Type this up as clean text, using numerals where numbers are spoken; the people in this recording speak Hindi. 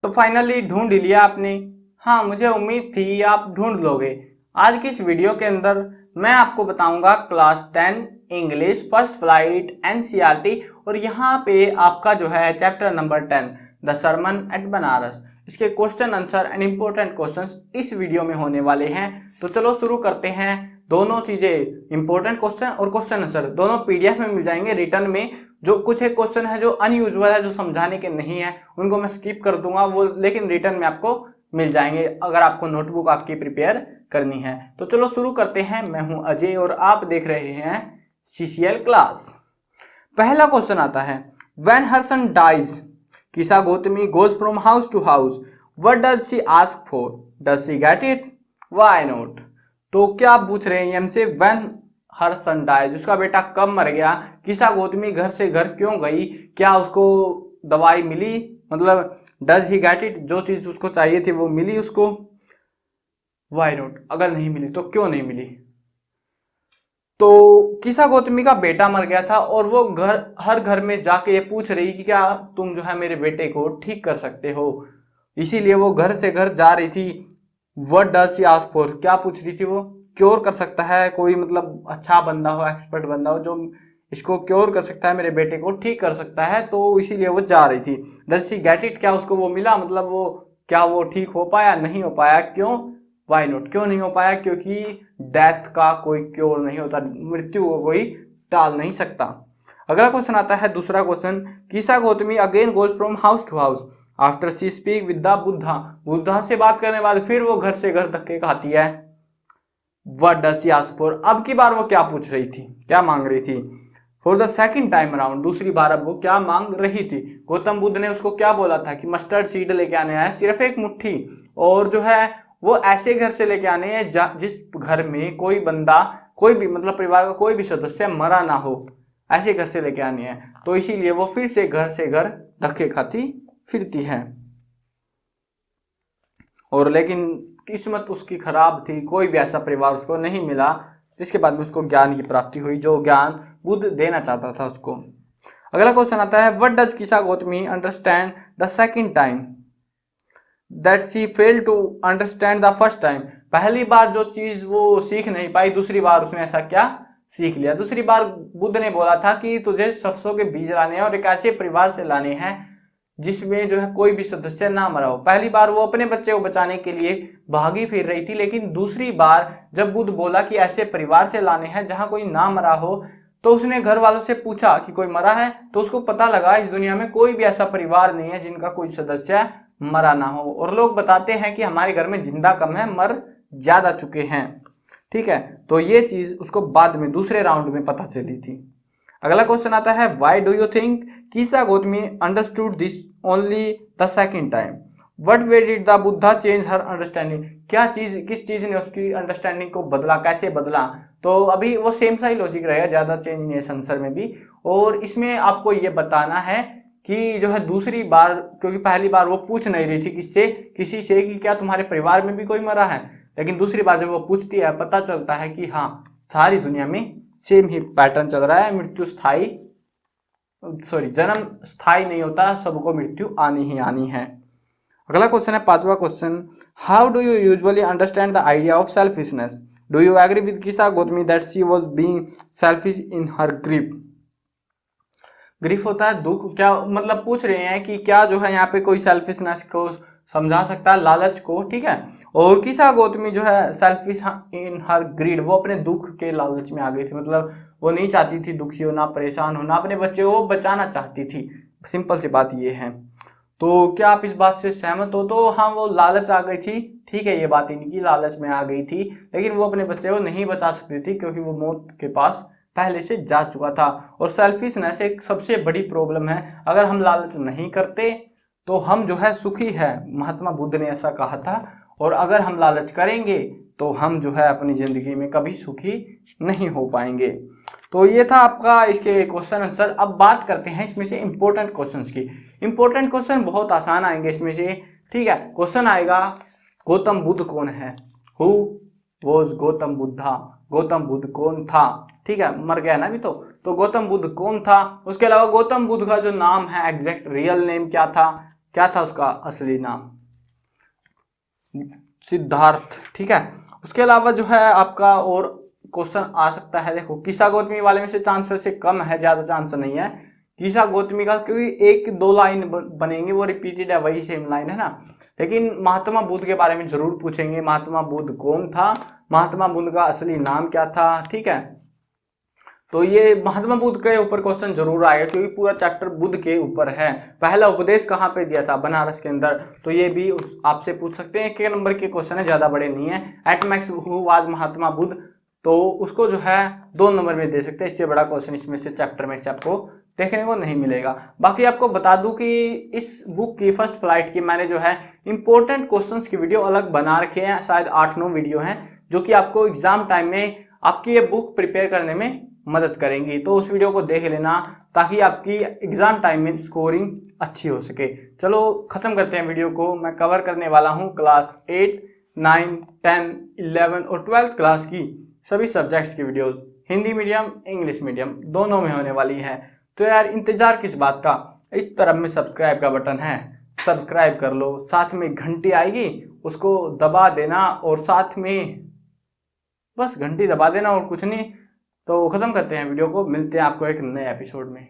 तो फाइनली ढूंढ लिया आपने। हाँ, मुझे उम्मीद थी आप ढूंढ लोगे। आज की इस वीडियो के अंदर मैं आपको बताऊंगा class 10 English first flight NCERT, और यहाँ पे आपका जो है chapter number 10 the sermon at Benares, इसके question answer and important questions इस वीडियो में होने वाले हैं। तो चलो शुरू करते हैं। दोनों चीजें इंपॉर्टेंट क्वेश्चन और क्वेश्चन आंसर दोनों पीडीएफ में मिल जाएंगे रिटर्न में। जो कुछ एक क्वेश्चन है जो अनयूजुअल है, जो समझाने के नहीं है, उनको मैं स्किप कर दूंगा वो, लेकिन रिटर्न में आपको मिल जाएंगे अगर आपको नोटबुक आपकी प्रिपेयर करनी है। तो चलो शुरू करते हैं। मैं हूं अजय और आप देख रहे हैं सीसीएल क्लास। पहला क्वेश्चन आता है, when her son dies Kisa Gotami goes from house to house, what does she ask for, does she get it, why not. तो क्या आप पूछ रहे हैं हमसे, व्हेन हर सन डाइज, उसका बेटा कब मर गया, किसा गौतमी घर से घर क्यों गई, क्या उसको दवाई मिली, मतलब डज ही गेट इट, जो चीज उसको चाहिए थी वो मिली उसको, व्हाई नॉट, अगर नहीं मिली तो क्यों नहीं मिली। तो किसा गौतमी का बेटा मर गया था और वो हर घर में जाके ये पूछ रही कि क्या तुम जो है मेरे बेटे को ठीक कर सकते हो, इसीलिए वो घर से घर जा रही थी। What does she ask for, क्या पूछ रही थी वो, क्योर कर सकता है कोई, मतलब अच्छा बंदा हो, एक्सपर्ट बंदा हो जो इसको क्योर कर सकता है, मेरे बेटे को ठीक कर सकता है, तो इसीलिए वो जा रही थी। डज शी गेट इट, क्या उसको वो मिला, मतलब वो क्या वो ठीक हो पाया, नहीं हो पाया, क्यों, वाई नॉट, क्यों नहीं हो पाया, क्योंकि डेथ का कोई क्योर नहीं होता, मृत्यु को कोई टाल नहीं सकता। अगला क्वेश्चन आता है, दूसरा question, Kisa Gotami again goes from house to house after she speak with the Buddha, Buddha से बात करने के बाद फिर वो घर से घर धक्के खाती है। What does she ask for, अब की बार वो क्या पूछ रही थी, क्या मांग रही थी। For the second time around, दूसरी बार अब वो क्या मांग रही थी। गौतम बुद्ध ने उसको क्या बोला था कि मस्टर्ड सीड लेके आने हैं, सिर्फ एक मुट्ठी, और जो है वो ऐसे घर से लेके आने हैं जिस घर में कोई बंदा, कोई भी मतलब परिवार का कोई भी सदस्य मरा ना हो, ऐसे घर से लेके आनी है। तो इसीलिए वो फिर से घर धक्के खाती फिरती है। और लेकिन किस्मत उसकी खराब थी, कोई भी ऐसा परिवार उसको नहीं मिला जिसके बाद में उसको ज्ञान की प्राप्ति हुई, जो ज्ञान बुद्ध देना चाहता था उसको। अगला क्वेश्चन आता है, what does Kisa Gotami understand the second time that she fail to understand the first time, पहली बार जो चीज वो सीख नहीं पाई, दूसरी बार उसने ऐसा क्या सीख लिया। दूसरी बार बुद्ध ने बोला था कि तुझे सरसों के बीज लाने हैं और एक ऐसे परिवार से लाने हैं जिसमें जो है कोई भी सदस्य ना मरा हो। पहली बार वो अपने बच्चे को बचाने के लिए भागी फिर रही थी, लेकिन दूसरी बार जब बुद्ध बोला कि ऐसे परिवार से लाने हैं जहां कोई ना मरा हो, तो उसने घर वालों से पूछा कि कोई मरा है, तो उसको पता लगा इस दुनिया में कोई भी ऐसा परिवार नहीं है जिनका कोई सदस्य मरा ना हो। और लोग बताते हैं कि हमारे घर में जिंदा कम है, मर ज्यादा चुके हैं। ठीक है, तो ये चीज उसको बाद में दूसरे राउंड में पता चली थी। अगला क्वेश्चन आता है, व्हाई डू यू थिंक किसा Gautami understood this only the second time, what way did the Buddha change her understanding, क्या चीज, किस चीज ने उसकी अंडरस्टैंडिंग को बदला, कैसे बदला। तो अभी वो सेम सा ही लॉजिक रहेगा, ज्यादा चेंज नहीं है इस आंसर में भी। और इसमें आपको ये बताना है कि जो है दूसरी बार, क्योंकि पहली बार वो पूछ नहीं रही थी किसी से कि क्या तुम्हारे परिवार में भी कोई मरा है, लेकिन दूसरी बार जब वो पूछती है पता चलता है कि हाँ सारी दुनिया में सेम ही पैटर्न चल रहा है, मृत्यु स्थायी, सॉरी जन्म स्थायी नहीं होता, सबको मृत्यु आनी ही आनी है। अगला क्वेश्चन है, पांचवा question, how do you usually understand the idea of selfishness, do you agree with Kisa Gotami that she was being selfish in her grief. Grief होता है दुख, क्या मतलब पूछ रहे हैं कि क्या जो है यहाँ पे कोई सेल्फिशनेस को समझा सकता है, लालच को। ठीक है, और किसा गौतमी जो है सेल्फिश इन हर ग्रीड, वो अपने दुख के लालच में आ गई थी, मतलब वो नहीं चाहती थी दुखी हो, ना परेशान हो, ना अपने बच्चे को बचाना चाहती थी। सिंपल सी बात ये है। तो क्या आप इस बात से सहमत हो। तो हाँ, वो लालच आ गई थी, ठीक है, ये बात इनकी लालच में आ गई थी, लेकिन वो अपने बच्चे को नहीं बचा सकती थी क्योंकि वो मौत के पास पहले से जा चुका था। और सेल्फिशनेस एक सबसे बड़ी प्रॉब्लम है, अगर हम लालच नहीं करते तो हम जो है सुखी है, महात्मा बुद्ध ने ऐसा कहा था। और अगर हम लालच करेंगे तो हम जो है अपनी जिंदगी में कभी सुखी नहीं हो पाएंगे। तो ये था आपका इसके क्वेश्चन आंसर। अब बात करते हैं इसमें से इंपॉर्टेंट क्वेश्चंस की। इंपॉर्टेंट क्वेश्चन बहुत आसान आएंगे इसमें से। ठीक है, क्वेश्चन आएगा, गौतम बुद्ध कौन है, हु वॉज गौतम बुद्धा, गौतम बुद्ध कौन था। ठीक है, मर गया ना अभी तो गौतम बुद्ध कौन था। उसके अलावा गौतम बुद्ध का जो नाम है एग्जैक्ट रियल नेम क्या था, क्या था उसका असली नाम? सिद्धार्थ। ठीक है, उसके अलावा जो है आपका और क्वेश्चन आ सकता है। देखो किसा गौतमी वाले में से चांस वैसे कम है, ज्यादा चांस नहीं है किसा गौतमी का, क्योंकि एक दो लाइन बनेंगे, वो रिपीटेड है, वही सेम लाइन है ना। लेकिन महात्मा बुद्ध के बारे में जरूर पूछेंगे, महात्मा बुद्ध कौन था, महात्मा बुद्ध का असली नाम क्या था। ठीक है, तो ये महात्मा बुद्ध के ऊपर क्वेश्चन जरूर आएगा, क्योंकि पूरा चैप्टर बुद्ध के ऊपर है। पहला उपदेश कहाँ पे दिया था? बनारस के अंदर। तो ये भी आपसे पूछ सकते हैं, एक नंबर के क्वेश्चन है, ज्यादा बड़े नहीं है। At max who was Mahatma Buddha, तो उसको जो है 2 नंबर में दे सकते हैं। इससे बड़ा क्वेश्चन इसमें से चैप्टर में से आपको देखने को नहीं मिलेगा। बाकी आपको बता दूं कि इस बुक की फर्स्ट फ्लाइट की मैंने जो है इंपॉर्टेंट क्वेश्चंस की वीडियो अलग बना रखे हैं, शायद 8-9 वीडियो हैं, जो कि आपको एग्जाम टाइम में आपकी ये बुक प्रिपेयर करने में मदद करेंगी। तो उस वीडियो को देख लेना, ताकि आपकी एग्जाम टाइम में स्कोरिंग अच्छी हो सके। चलो खत्म करते हैं वीडियो को। मैं कवर करने वाला हूँ क्लास 8, 9, 10, 11 और 12th क्लास की सभी सब्जेक्ट्स की videos, Hindi medium English medium दोनों में होने वाली है। तो यार इंतजार किस बात का? इस तरफ में सब्सक्राइब का बटन है, सब्सक्राइब कर लो, साथ में घंटी आएगी उसको दबा देना, और साथ में बस घंटी दबा देना और कुछ नहीं। तो खत्म करते हैं वीडियो को, मिलते हैं आपको एक नए एपिसोड में।